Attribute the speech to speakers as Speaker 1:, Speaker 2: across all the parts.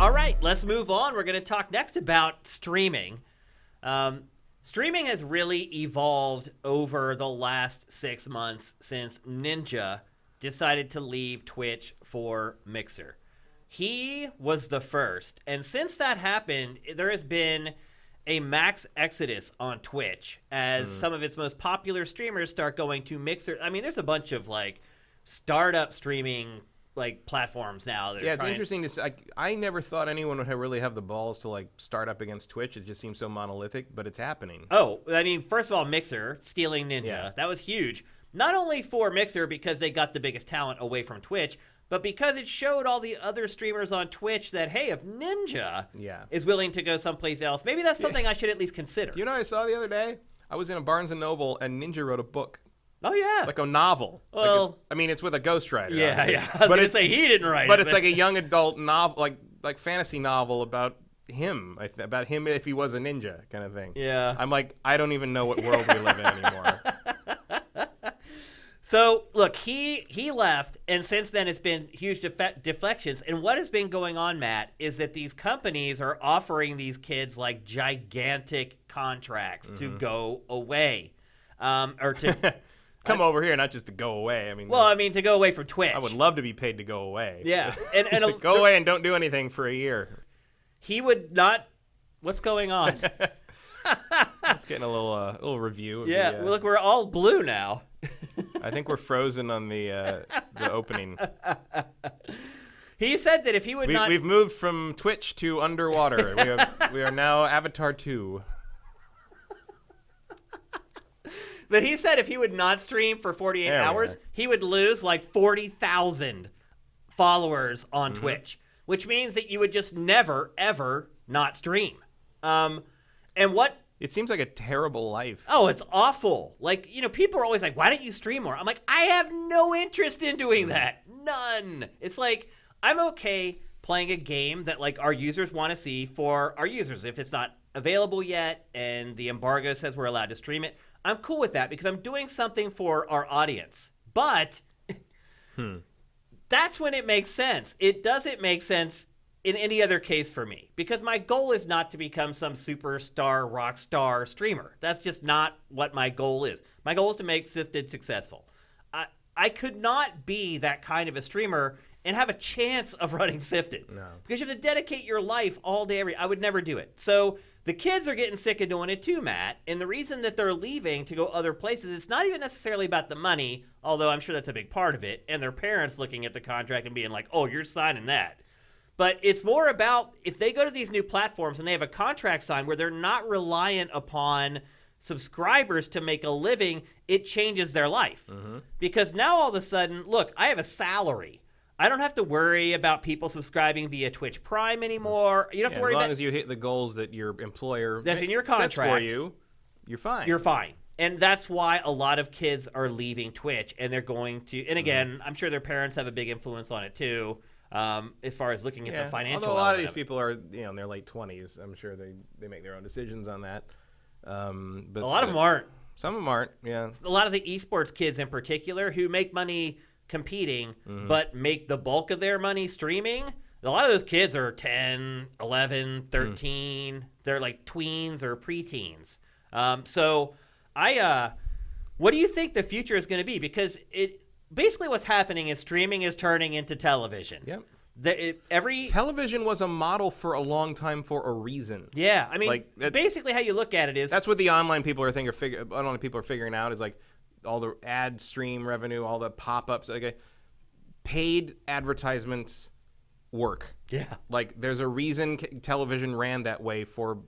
Speaker 1: All right, let's move on. We're going to talk next about streaming. Streaming has really evolved over the last 6 months since Ninja decided to leave Twitch for Mixer. He was the first, and since that happened, there has been a max exodus on Twitch as some of its most popular streamers start going to Mixer. I mean, there's a bunch of like startup streaming like platforms now. That
Speaker 2: it's interesting to see. I never thought anyone would really have the balls to like start up against Twitch. It just seems so monolithic, but it's happening.
Speaker 1: Oh, I mean, first of all, Mixer stealing Ninja.
Speaker 2: Yeah.
Speaker 1: That was huge. Not only for Mixer because they got the biggest talent away from Twitch, but because it showed all the other streamers on Twitch that, hey, if Ninja is willing to go someplace else, maybe that's something I should at least consider.
Speaker 2: You know what I saw the other day? I was in a Barnes & Noble, and Ninja wrote a book.
Speaker 1: Oh, yeah.
Speaker 2: Like a novel.
Speaker 1: Well,
Speaker 2: I mean, it's with a ghostwriter.
Speaker 1: Yeah,
Speaker 2: obviously.
Speaker 1: yeah. But it's like he didn't write it.
Speaker 2: But it's like a young adult novel, like fantasy novel about him if he was a ninja kind of thing.
Speaker 1: Yeah.
Speaker 2: I'm like, I don't even know what world we live in anymore.
Speaker 1: So, look, he left, and since then it's been huge deflections. And what has been going on, Matt, is that these companies are offering these kids, like, gigantic contracts to go away. Or to...
Speaker 2: Come over here, not just to go away. I mean,
Speaker 1: to go away from Twitch.
Speaker 2: I would love to be paid to go away.
Speaker 1: Yeah.
Speaker 2: And go away and don't do anything for a year.
Speaker 1: He would not... What's going on?
Speaker 2: Just getting a little review. Of
Speaker 1: look, we're all blue now.
Speaker 2: I think we're frozen on the opening.
Speaker 1: He said that if he would not...
Speaker 2: We've moved from Twitch to underwater. We are now Avatar 2.
Speaker 1: But he said if he would not stream for 48 hours, he would lose like 40,000 followers on Twitch, which means that you would just never, ever not stream. And what...
Speaker 2: It seems like a terrible life.
Speaker 1: Oh, it's awful. Like, people are always like, why don't you stream more? I'm like, I have no interest in doing that. None. It's like, I'm okay playing a game that, like, our users want to see for our users. If it's not available yet and the embargo says we're allowed to stream it, I'm cool with that because I'm doing something for our audience. But that's when it makes sense. It doesn't make sense in any other case for me, because my goal is not to become some superstar, rock star streamer. That's just not what my goal is. My goal is to make SIFTD successful. I could not be that kind of a streamer and have a chance of running SIFTD.
Speaker 2: No.
Speaker 1: Because you have to dedicate your life all day, I would never do it. So the kids are getting sick of doing it too, Matt. And the reason that they're leaving to go other places, it's not even necessarily about the money, although I'm sure that's a big part of it, and their parents looking at the contract and being like, oh, you're signing that. But it's more about if they go to these new platforms and they have a contract signed where they're not reliant upon subscribers to make a living, it changes their life. Because now all of a sudden, look, I have a salary. I don't have to worry about people subscribing via Twitch Prime anymore. You don't have to worry about...
Speaker 2: As long as you hit the goals that your employer
Speaker 1: that's in your contract
Speaker 2: sets for you, you're fine.
Speaker 1: You're fine. And that's why a lot of kids are leaving Twitch, and they're going to... And again, I'm sure their parents have a big influence on it too. As far as looking at the financial,
Speaker 2: although a lot of these people are, in their late 20s, I'm sure they make their own decisions on that. But
Speaker 1: a lot of them aren't.
Speaker 2: Some of them aren't. Yeah.
Speaker 1: A lot of the esports kids in particular who make money competing, but make the bulk of their money streaming. A lot of those kids are 10, 11, 13. They're like tweens or preteens. So what do you think the future is going to be? Because basically what's happening is streaming is turning into television.
Speaker 2: Yep. Television was a model for a long time for a reason.
Speaker 1: Yeah, I mean, basically how you look at it is...
Speaker 2: That's what the online people are figuring out is like all the ad stream revenue, all the pop-ups. Paid advertisements work.
Speaker 1: Yeah.
Speaker 2: Like there's a reason television ran that way for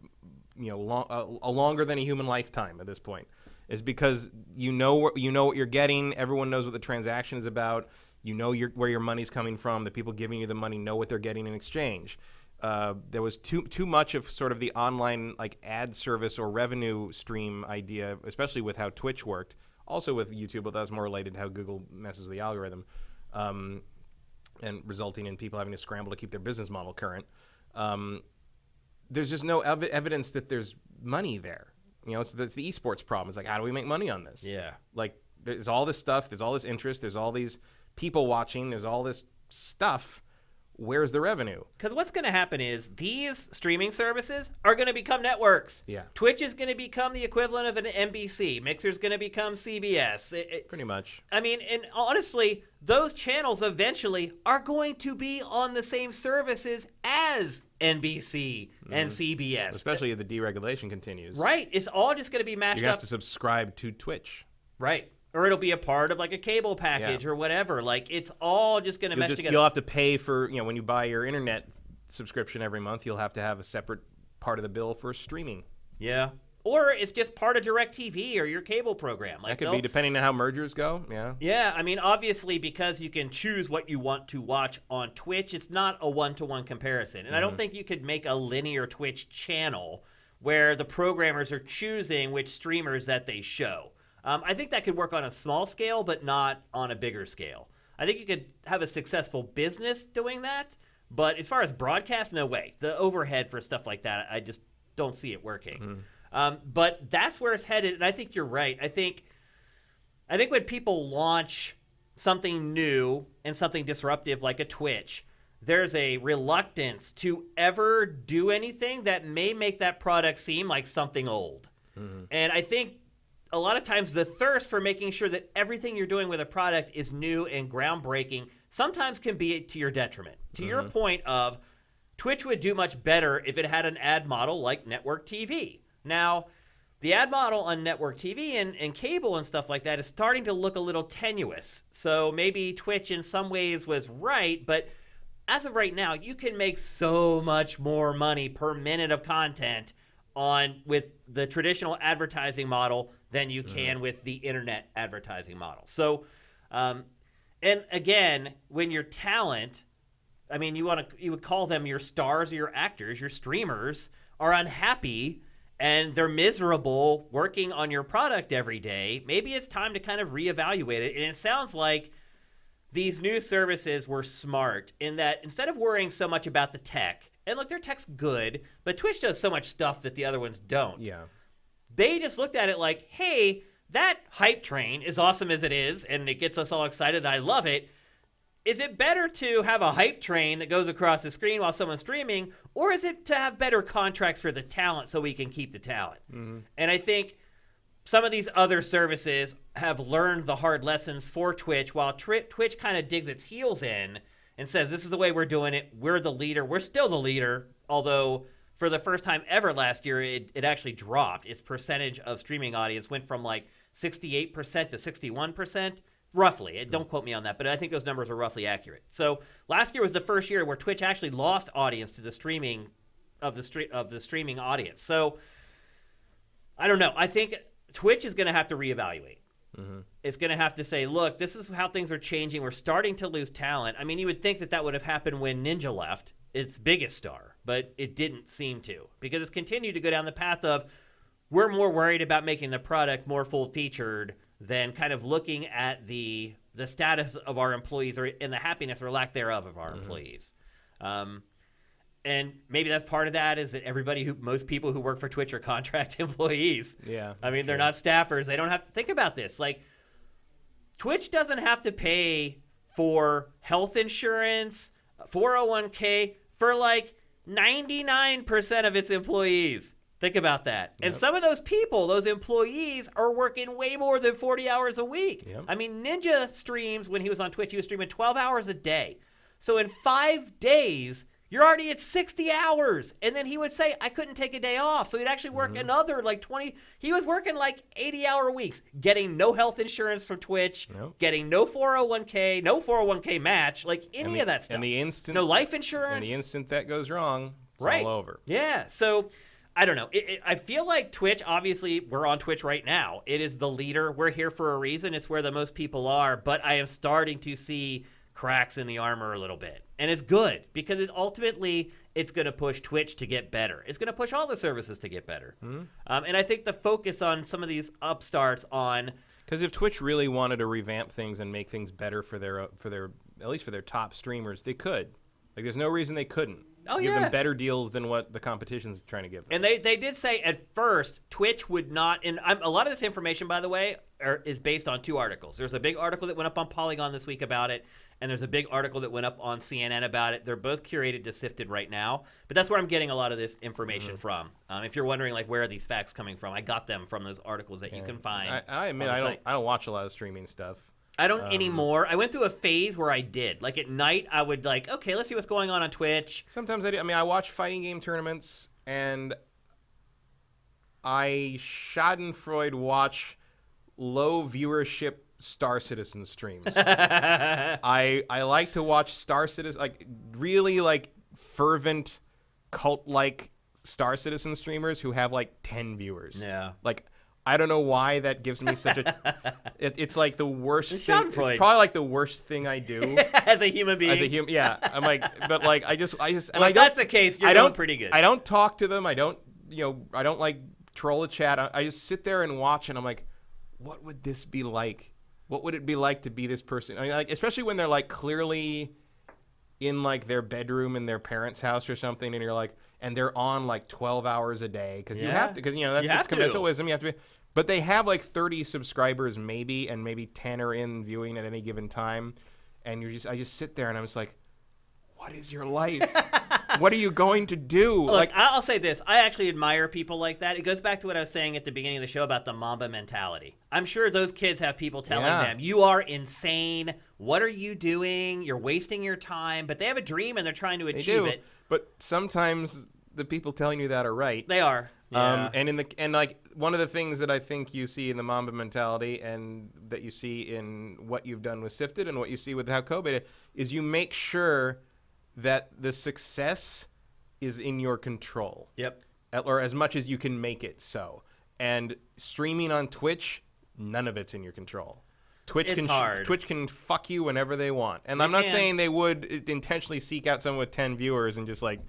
Speaker 2: a longer than a human lifetime at this point. Is because you know what you're getting. Everyone knows what the transaction is about. You know where your money's coming from. The people giving you the money know what they're getting in exchange. There was too much of sort of the online like ad service or revenue stream idea, especially with how Twitch worked. Also with YouTube, but that's more related to how Google messes with the algorithm, and resulting in people having to scramble to keep their business model current. There's just no evidence that there's money there. It's the esports problem. It's like, how do we make money on this?
Speaker 1: Yeah.
Speaker 2: Like, there's all this stuff. There's all this interest. There's all these people watching. There's all this stuff. where's the revenue?
Speaker 1: Because what's going to happen is these streaming services are going to become networks.
Speaker 2: Yeah.
Speaker 1: Twitch is going to become the equivalent of an NBC. Mixer's going to become CBS.
Speaker 2: Pretty much.
Speaker 1: I mean, and honestly, those channels eventually are going to be on the same services as NBC and CBS.
Speaker 2: Especially if the deregulation continues.
Speaker 1: Right. It's all just going to be mashed up.
Speaker 2: You have to subscribe to Twitch.
Speaker 1: Right. Or it'll be a part of like a cable package or whatever. Like it's all just going to mesh together.
Speaker 2: You'll have to pay for, when you buy your internet subscription every month, you'll have to have a separate part of the bill for streaming.
Speaker 1: Yeah. Or it's just part of DirecTV or your cable program. Like
Speaker 2: that could be depending on how mergers go. Yeah.
Speaker 1: Yeah. I mean, obviously, because you can choose what you want to watch on Twitch, it's not a one-to-one comparison. And I don't think you could make a linear Twitch channel where the programmers are choosing which streamers that they show. I think that could work on a small scale, but not on a bigger scale. I think you could have a successful business doing that, but as far as broadcast, no way. The overhead for stuff like that, I just don't see it working. But that's where it's headed, and I think you're right. I think when people launch something new and something disruptive like a Twitch, there's a reluctance to ever do anything that may make that product seem like something old. And I think a lot of times the thirst for making sure that everything you're doing with a product is new and groundbreaking sometimes can be to your detriment. To your point of Twitch would do much better if it had an ad model like network TV. Now, the ad model on network TV and cable and stuff like that is starting to look a little tenuous. So maybe Twitch in some ways was right, but as of right now, you can make so much more money per minute of content with the traditional advertising model than you can with the internet advertising model. So, and again, when your talent, I mean, you would call them your stars or your actors, your streamers are unhappy and they're miserable working on your product every day. Maybe it's time to kind of reevaluate it. And it sounds like these new services were smart in that instead of worrying so much about the tech, and look, their tech's good, but Twitch does so much stuff that the other ones don't.
Speaker 2: Yeah.
Speaker 1: They just looked at it like, hey, that hype train, as awesome as it is, and it gets us all excited, and I love it, is it better to have a hype train that goes across the screen while someone's streaming, or is it to have better contracts for the talent so we can keep the talent? And I think some of these other services have learned the hard lessons for Twitch, while Twitch kind of digs its heels in and says, this is the way we're doing it. We're the leader. We're still the leader, although for the first time ever last year, it actually dropped. Its percentage of streaming audience went from like 68% to 61%, roughly. Don't quote me on that, but I think those numbers are roughly accurate. So last year was the first year where Twitch actually lost audience to the streaming streaming audience. So I don't know. I think Twitch is going to have to reevaluate. It's going to have to say, look, this is how things are changing. We're starting to lose talent. I mean, you would think that would have happened when Ninja left, its biggest star, but it didn't seem to, because it's continued to go down the path of we're more worried about making the product more full-featured than kind of looking at the status of our employees and the happiness or lack thereof of our employees. And maybe that's part of that is that most people who work for Twitch are contract employees.
Speaker 2: Yeah.
Speaker 1: I mean, they're not staffers. They don't have to think about this. Like, Twitch doesn't have to pay for health insurance, 401k for like 99% of its employees. Think about that. And some of those people, those employees, are working way more than 40 hours a week.
Speaker 2: Yep.
Speaker 1: I mean, Ninja streams, when he was on Twitch, he was streaming 12 hours a day. So in 5 days, you're already at 60 hours. And then he would say, I couldn't take a day off. So he'd actually work another like 20. He was working like 80-hour weeks, getting no health insurance from Twitch, getting no 401k, no 401k match, like any of that stuff.
Speaker 2: And the instant,
Speaker 1: no life insurance.
Speaker 2: And the instant that goes wrong, it's all over.
Speaker 1: Yeah. So I don't know. I feel like Twitch, obviously, we're on Twitch right now. It is the leader. We're here for a reason. It's where the most people are. But I am starting to see cracks in the armor a little bit. And it's good because ultimately it's going to push Twitch to get better. It's going to push all the services to get better. And I think the focus on some of these upstarts on...
Speaker 2: Because if Twitch really wanted to revamp things and make things better for their at least for their top streamers, they could. Like, there's no reason they couldn't. Give them better deals than what the competition's trying to give them.
Speaker 1: And they did say at first Twitch would not, and a lot of this information, by the way, is based on 2 articles. There's a big article that went up on Polygon this week about it, and there's a big article that went up on CNN about it. They're both curated to Sifted right now, but that's where I'm getting a lot of this information from. If you're wondering like where are these facts coming from, I got them from those articles that you can find.
Speaker 2: I admit I don't watch a lot of streaming stuff.
Speaker 1: I don't anymore. I went through a phase where I did. Like at night, I would like, okay, let's see what's going on Twitch.
Speaker 2: Sometimes I do. I mean, I watch fighting game tournaments, and I schadenfreude watch low viewership Star Citizen streams. I like to watch Star Citizen, like really like fervent cult-like Star Citizen streamers who have like 10 viewers.
Speaker 1: Yeah.
Speaker 2: Like I don't know why that gives me such a. It's like the worst thing. It's probably like the worst thing I do
Speaker 1: as a human being.
Speaker 2: As a human, yeah. I'm like, but like I just.
Speaker 1: Well, if that's the case, you're doing pretty good.
Speaker 2: I don't talk to them. I don't like troll a chat. I just sit there and watch, and I'm like, what would this be like? What would it be like to be this person? I mean, like, especially when they're like clearly in like their bedroom in their parents' house or something, and you're like, and they're on like 12 hours a day because you have to, because that's the conventional wisdom. You have to be, but they have like 30 subscribers maybe, and maybe 10 are in viewing at any given time, and I just sit there and I'm just like, what is your life? What are you going to do?
Speaker 1: Look, like, I'll say this. I actually admire people like that. It goes back to what I was saying at the beginning of the show about the Mamba mentality. I'm sure those kids have people telling them, you are insane. What are you doing? You're wasting your time. But they have a dream and they're trying to achieve it.
Speaker 2: But sometimes the people telling you that are right.
Speaker 1: They are. Yeah.
Speaker 2: And like one of the things that I think you see in the Mamba mentality and that you see in what you've done with Sifted and what you see with how Kobe is you make sure that the success is in your control.
Speaker 1: Yep.
Speaker 2: Or as much as you can make it so. And streaming on Twitch, none of it's in your control. Twitch can fuck you whenever they want. And I'm not saying they would intentionally seek out someone with 10 viewers and just like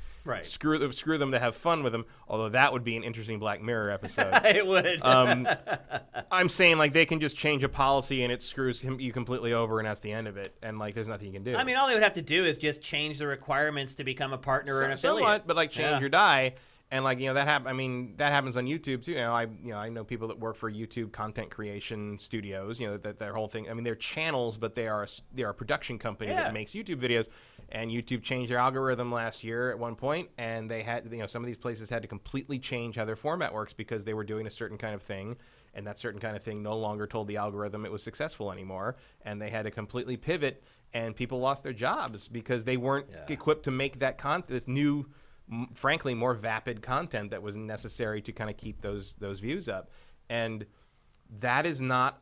Speaker 2: screw them to have fun with them, although that would be an interesting Black Mirror episode.
Speaker 1: It would.
Speaker 2: I'm saying like they can just change a policy and it screws you completely over and that's the end of it. And like there's nothing you can do.
Speaker 1: I mean, all they would have to do is just change the requirements to become a partner or an affiliate.
Speaker 2: Somewhat, but like change your die. And like that happens on YouTube too. I know people that work for YouTube content creation studios. That their whole thing. I mean, they're channels, but they are a production company that makes YouTube videos. And YouTube changed their algorithm last year at one point, and they had some of these places had to completely change how their format works because they were doing a certain kind of thing, and that certain kind of thing no longer told the algorithm it was successful anymore, and they had to completely pivot, and people lost their jobs because they weren't equipped to make that this new, frankly, more vapid content that was necessary to kind of keep those views up. And that is not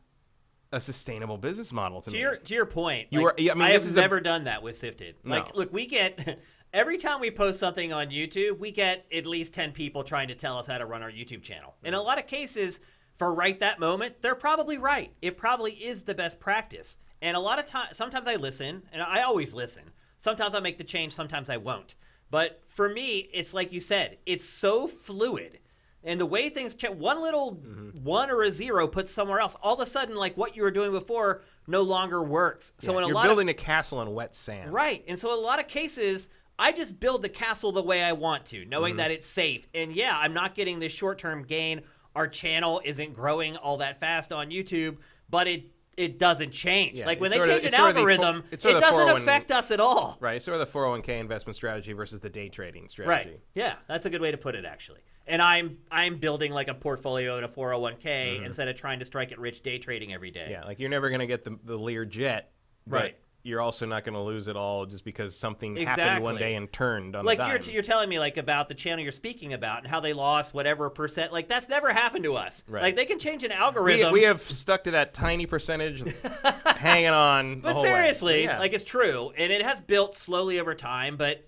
Speaker 2: a sustainable business model to me.
Speaker 1: To your point,
Speaker 2: I
Speaker 1: have never done that with Sifted.
Speaker 2: No.
Speaker 1: Like, look, we get every time we post something on YouTube, we get at least 10 people trying to tell us how to run our YouTube channel. In a lot of cases, for right that moment, they're probably right. It probably is the best practice. And a lot of times, sometimes I listen, and I always listen. Sometimes I'll make the change, sometimes I won't. But for me, it's like you said, it's so fluid. And the way things change, one little one or a zero put somewhere else, all of a sudden, like what you were doing before no longer works. So
Speaker 2: you're building a castle on wet sand.
Speaker 1: Right. And so in a lot of cases, I just build the castle the way I want to, knowing that it's safe. And yeah, I'm not getting this short-term gain. Our channel isn't growing all that fast on YouTube, but it doesn't change. Yeah, like when they change an algorithm, it doesn't affect us at all.
Speaker 2: Right. It's sort of the 401k investment strategy versus the day trading strategy.
Speaker 1: Right. Yeah, that's a good way to put it, actually. And I'm building like a portfolio in a 401k instead of trying to strike it rich day trading every day.
Speaker 2: Yeah, like you're never going to get the Lear jet.
Speaker 1: Right.
Speaker 2: You're also not going to lose it all just because something happened one day and turned on the dime.
Speaker 1: Like you're telling me like about the channel you're speaking about and how they lost whatever percent. Like that's never happened to us.
Speaker 2: Right.
Speaker 1: Like they can change an algorithm.
Speaker 2: We have stuck to that tiny percentage hanging on the whole
Speaker 1: seriously,
Speaker 2: way.
Speaker 1: like it's true. And it has built slowly over time. But,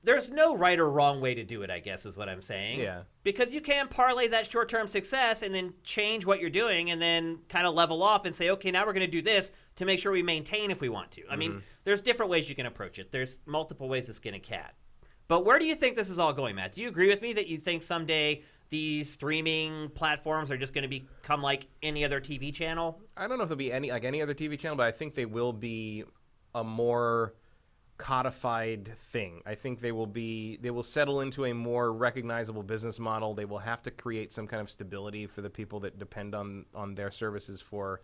Speaker 1: there's no right or wrong way to do it, I guess, is what I'm saying.
Speaker 2: Yeah.
Speaker 1: Because you can parlay that short-term success and then change what you're doing and then kind of level off and say, okay, now we're going to do this to make sure we maintain if we want to. I mean, there's different ways you can approach it. There's multiple ways to skin a cat. But where do you think this is all going, Matt? Do you agree with me that you think someday these streaming platforms are just going to become like any other TV channel?
Speaker 2: I don't know if they'll be any other TV channel, but I think they will be a more codified thing. I think they will settle into a more recognizable business model. They will have to create some kind of stability for the people that depend on their services for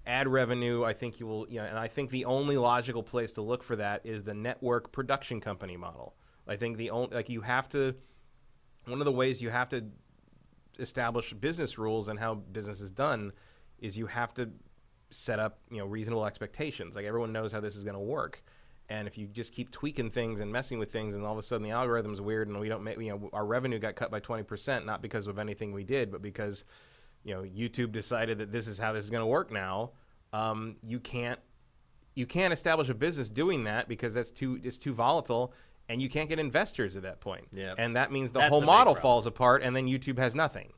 Speaker 2: ad revenue, I think you will, and I think the only logical place to look for that is the network production company model. I think you have to, one of the ways you have to establish business rules and how business is done is you have to set up, reasonable expectations. Like everyone knows how this is going to work. And if you just keep tweaking things and messing with things, and all of a sudden the algorithm's weird, and we don't make, our revenue got cut by 20%, not because of anything we did, but because, YouTube decided that this is how this is going to work now. You can't establish a business doing that because it's too volatile, and you can't get investors at that point.
Speaker 1: Yeah.
Speaker 2: And that means the whole model falls apart, and then YouTube has nothing,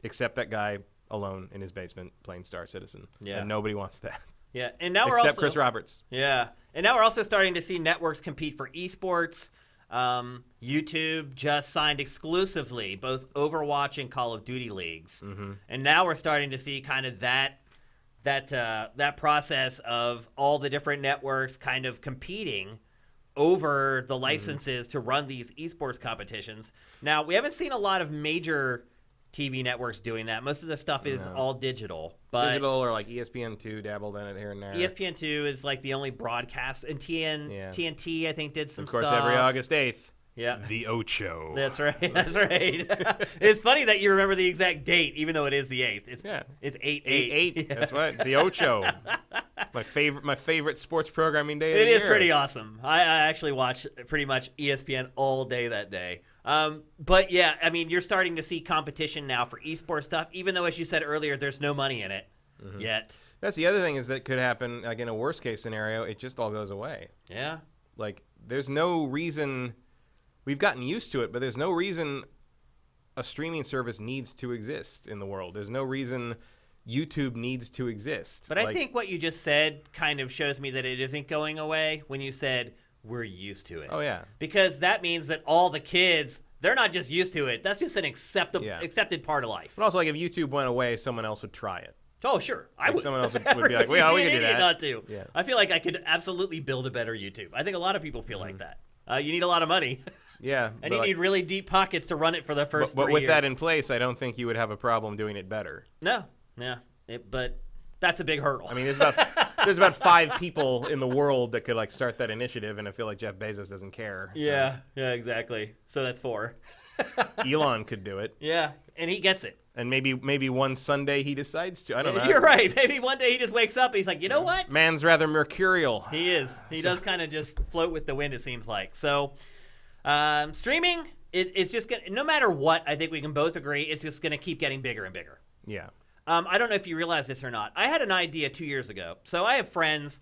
Speaker 2: except that guy alone in his basement playing Star Citizen.
Speaker 1: Yeah.
Speaker 2: And nobody wants that.
Speaker 1: Yeah, and now
Speaker 2: except Chris Roberts.
Speaker 1: Yeah, and now we're also starting to see networks compete for esports. YouTube just signed exclusively both Overwatch and Call of Duty leagues, and now we're starting to see kind of that process of all the different networks kind of competing over the licenses to run these esports competitions. Now, we haven't seen a lot of major TV networks doing that. Most of the stuff is all digital. But
Speaker 2: digital, or like ESPN2 dabbled in it here and there.
Speaker 1: ESPN2 is like the only broadcast, and TNT I think did some stuff.
Speaker 2: Of course, every August 8th.
Speaker 1: Yeah.
Speaker 2: The Ocho.
Speaker 1: That's right. That's right. It's funny that you remember the exact date, even though it is the 8th. It's 8/8.
Speaker 2: Yeah. That's right. It's the Ocho. My favorite sports programming day of the year.
Speaker 1: It is pretty awesome. I actually watch pretty much ESPN all day that day. But yeah, I mean, you're starting to see competition now for esports stuff, even though, as you said earlier, there's no money in it yet.
Speaker 2: That's the other thing is that could happen, like in a worst case scenario, it just all goes away.
Speaker 1: Yeah.
Speaker 2: Like there's no reason, we've gotten used to it, but there's no reason a streaming service needs to exist in the world. There's no reason YouTube needs to exist.
Speaker 1: But I think what you just said kind of shows me that it isn't going away when you said we're used to it.
Speaker 2: Oh, yeah.
Speaker 1: Because that means that all the kids, they're not just used to it. That's just an accepted part of life.
Speaker 2: But also, like, if YouTube went away, someone else would try it.
Speaker 1: Oh, sure. I would.
Speaker 2: Someone else would be like, well, we can do that.
Speaker 1: Not to.
Speaker 2: Yeah.
Speaker 1: I feel like I could absolutely build a better YouTube. I think a lot of people feel like that. You need a lot of money.
Speaker 2: Yeah.
Speaker 1: And you need really deep pockets to run it for the first 3 years.
Speaker 2: But with that in place, I don't think you would have a problem doing it better.
Speaker 1: No. But that's a big hurdle.
Speaker 2: I mean, there's about 5 people in the world that could like start that initiative, and I feel like Jeff Bezos doesn't care. So.
Speaker 1: Yeah, exactly. So that's 4.
Speaker 2: Elon could do it.
Speaker 1: Yeah, and he gets it.
Speaker 2: And maybe one Sunday he decides to. I don't know.
Speaker 1: You're right. Maybe one day he just wakes up and he's like, you know what?
Speaker 2: Man's rather mercurial.
Speaker 1: He is. He does kind of just float with the wind, it seems like. So streaming, it's just going to, no matter what, I think we can both agree, it's just going to keep getting bigger and bigger.
Speaker 2: Yeah.
Speaker 1: I don't know if you realize this or not. I had an idea 2 years ago. So I have friends.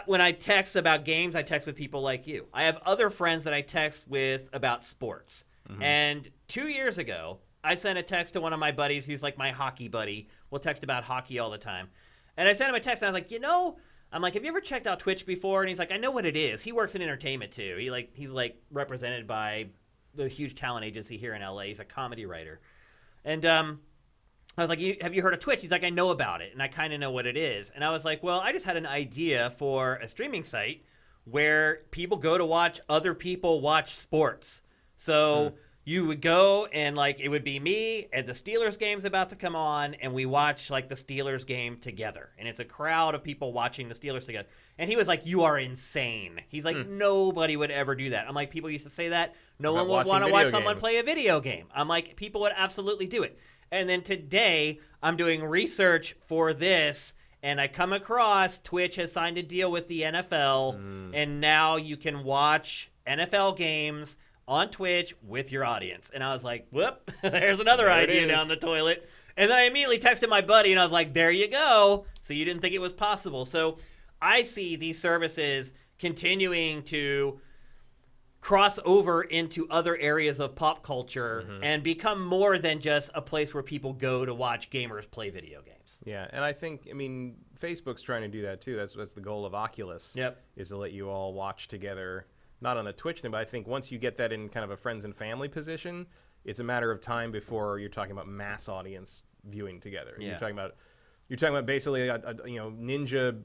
Speaker 1: When I text about games, I text with people like you. I have other friends that I text with about sports. And 2 years ago, I sent a text to one of my buddies who's like my hockey buddy. We'll text about hockey all the time. And I sent him a text, and I was like, I'm like, have you ever checked out Twitch before? And he's like, I know what it is. He works in entertainment, too. He's represented by the huge talent agency here in LA. He's a comedy writer. And I was like, have you heard of Twitch? He's like, I know about it, and I kind of know what it is. And I was like, well, I just had an idea for a streaming site where people go to watch other people watch sports. So you would go, and it would be me, and the Steelers game's about to come on, and we watch the Steelers game together. And it's a crowd of people watching the Steelers together. And he was like, you are insane. He's like, nobody would ever do that. I'm like, people used to say that. No one would want to watch someone play a video game. I'm like, people would absolutely do it. And then today, I'm doing research for this, and I come across Twitch has signed a deal with the NFL, and now you can watch NFL games on Twitch with your audience. And I was like, whoop, there's another idea down the toilet. And then I immediately texted my buddy, and I was like, there you go. So you didn't think it was possible. So I see these services continuing to cross over into other areas of pop culture and become more than just a place where people go to watch gamers play video games.
Speaker 2: Yeah, and I think, Facebook's trying to do that too. That's the goal of Oculus.
Speaker 1: Yep.
Speaker 2: Is to let you all watch together, not on the Twitch thing, but I think once you get that in kind of a friends and family position, it's a matter of time before you're talking about mass audience viewing together.
Speaker 1: Yeah.
Speaker 2: You're talking about basically a Ninja,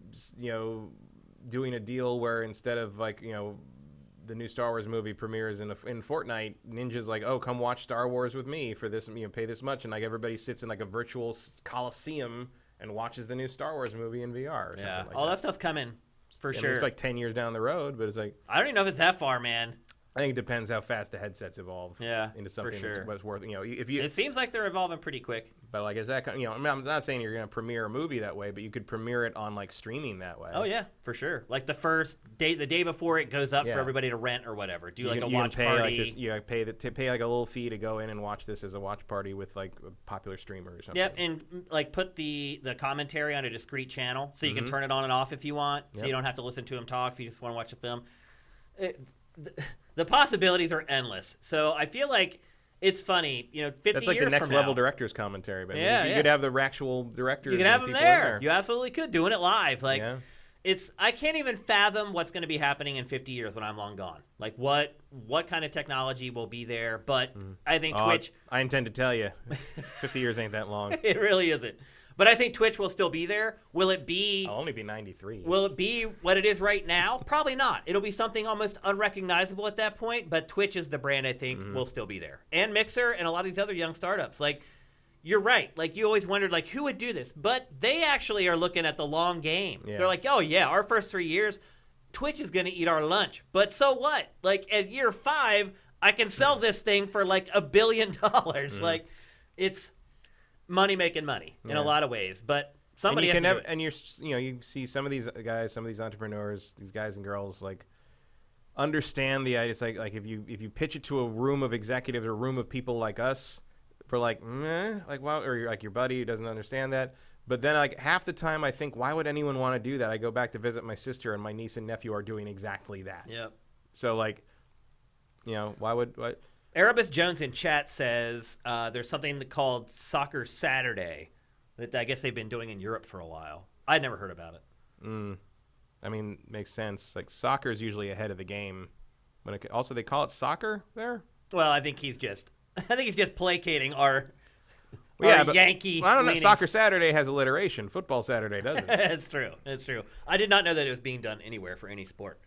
Speaker 2: doing a deal where instead of the new Star Wars movie premieres in Fortnite, Ninja's like, oh, come watch Star Wars with me for this, pay this much, and everybody sits in a virtual coliseum and watches the new Star Wars movie in VR or something like
Speaker 1: all that stuff's coming for sure.
Speaker 2: It's like 10 years down the road, but it's like
Speaker 1: I don't even know if it's that far, man.
Speaker 2: I think it depends how fast the headsets evolve. Into something
Speaker 1: for sure.
Speaker 2: that's worth. If you.
Speaker 1: It seems like they're evolving pretty quick.
Speaker 2: But like, is that I mean, I'm not saying you're going to premiere a movie that way, but you could premiere it on like streaming that way.
Speaker 1: Oh yeah, for sure. Like the day before it goes up for everybody to rent or whatever. Do like a watch party.
Speaker 2: Pay like a little fee to go in and watch this as a watch party with like a popular streamer or something.
Speaker 1: Yep, and like put the commentary on a discrete channel so you can turn it on and off if you want, so you don't have to listen to him talk if you just want to watch a film. The possibilities are endless. So I feel like it's funny, 50 years from now.
Speaker 2: That's like the next level director's commentary. But you could have the actual directors.
Speaker 1: You could have them there. You absolutely could, doing it live. Like, I can't even fathom what's going to be happening in 50 years when I'm long gone. Like, what kind of technology will be there? But I think Twitch.
Speaker 2: I intend to tell you, 50 years ain't that long.
Speaker 1: It really isn't. But I think Twitch will still be there. Will it be...
Speaker 2: I'll only be 93.
Speaker 1: Will it be what it is right now? Probably not. It'll be something almost unrecognizable at that point, but Twitch is the brand I think will still be there. And Mixer and a lot of these other young startups. Like, you're right. Like, you always wondered, like, who would do this? But they actually are looking at the long game. Yeah. They're like, oh, yeah, our first 3 years, Twitch is going to eat our lunch. But so what? Like, at year 5, I can sell this thing for, like, $1 billion. Like, it's... money making money in a lot of ways, but somebody has to do it.
Speaker 2: And you see some of these guys, some of these entrepreneurs, these guys and girls, like understand the idea. It's like if you pitch it to a room of executives or a room of people like us, we're like, meh, like wow, or you're like your buddy who doesn't understand that. But then like half the time I think, why would anyone want to do that? I go back to visit my sister, and my niece and nephew are doing exactly that.
Speaker 1: Yep.
Speaker 2: So like, why would?
Speaker 1: Erebus Jones in chat says there's something called Soccer Saturday that I guess they've been doing in Europe for a while. I'd never heard about it.
Speaker 2: I mean, makes sense. Like soccer is usually ahead of the game. Also, they call it soccer there.
Speaker 1: Well, I think he's just placating our Yankee.
Speaker 2: Well, I don't know.
Speaker 1: leanings.
Speaker 2: Soccer Saturday has alliteration. Football Saturday doesn't.
Speaker 1: It's true. It's true. I did not know that it was being done anywhere for any sport.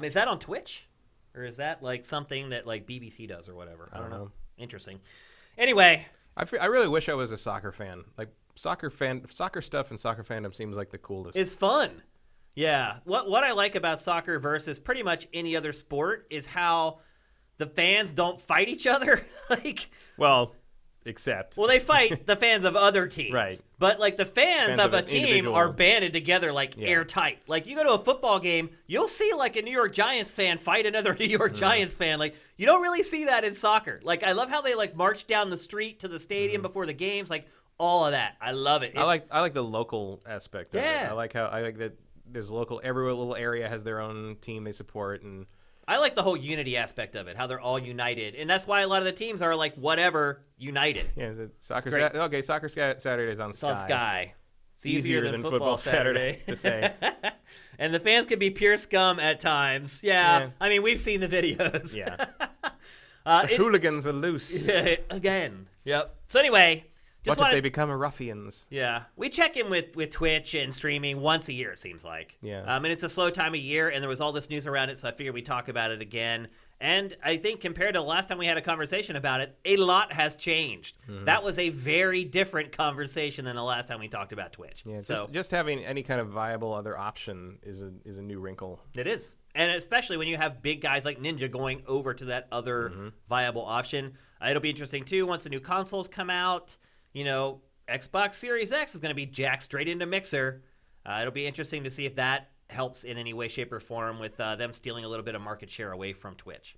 Speaker 1: Is that on Twitch? Or is that like something that like BBC does or whatever? I don't know. Interesting. Anyway.
Speaker 2: I really wish I was a soccer fan. Like soccer stuff and soccer fandom seems like the coolest.
Speaker 1: It's fun. Yeah. What I like about soccer versus pretty much any other sport is how the fans don't fight each other.
Speaker 2: Except
Speaker 1: they fight the fans of other teams.
Speaker 2: Right.
Speaker 1: But, like, the fans of a team are banded together, like, airtight. Like, you go to a football game, you'll see, like, a New York Giants fan fight another New York Giants fan. Like, you don't really see that in soccer. Like, I love how they, like, march down the street to the stadium before the games. Like, all of that. I love it.
Speaker 2: I like the local aspect of it. I like that there's every little area has their own team they support, and
Speaker 1: I like the whole unity aspect of it, how they're all united. And that's why a lot of the teams are like, whatever, united.
Speaker 2: Yeah, Soccer Saturday's on Sky.
Speaker 1: It's on Sky. It's easier than football Saturday
Speaker 2: to say.
Speaker 1: And the fans can be pure scum at times. Yeah. I mean, we've seen the videos.
Speaker 2: Yeah. The hooligans are loose.
Speaker 1: Again. Yep. So anyway.
Speaker 2: What if they become ruffians?
Speaker 1: Yeah. We check in with Twitch and streaming once a year, it seems like.
Speaker 2: Yeah.
Speaker 1: And it's a slow time of year, and there was all this news around it, so I figured we'd talk about it again. And I think compared to the last time we had a conversation about it, a lot has changed. That was a very different conversation than the last time we talked about Twitch.
Speaker 2: Yeah, so just having any kind of viable other option is a new wrinkle.
Speaker 1: It is. And especially when you have big guys like Ninja going over to that other viable option. It'll be interesting, too, once the new consoles come out. Xbox Series X is going to be jacked straight into Mixer. It'll be interesting to see if that helps in any way, shape, or form with them stealing a little bit of market share away from Twitch.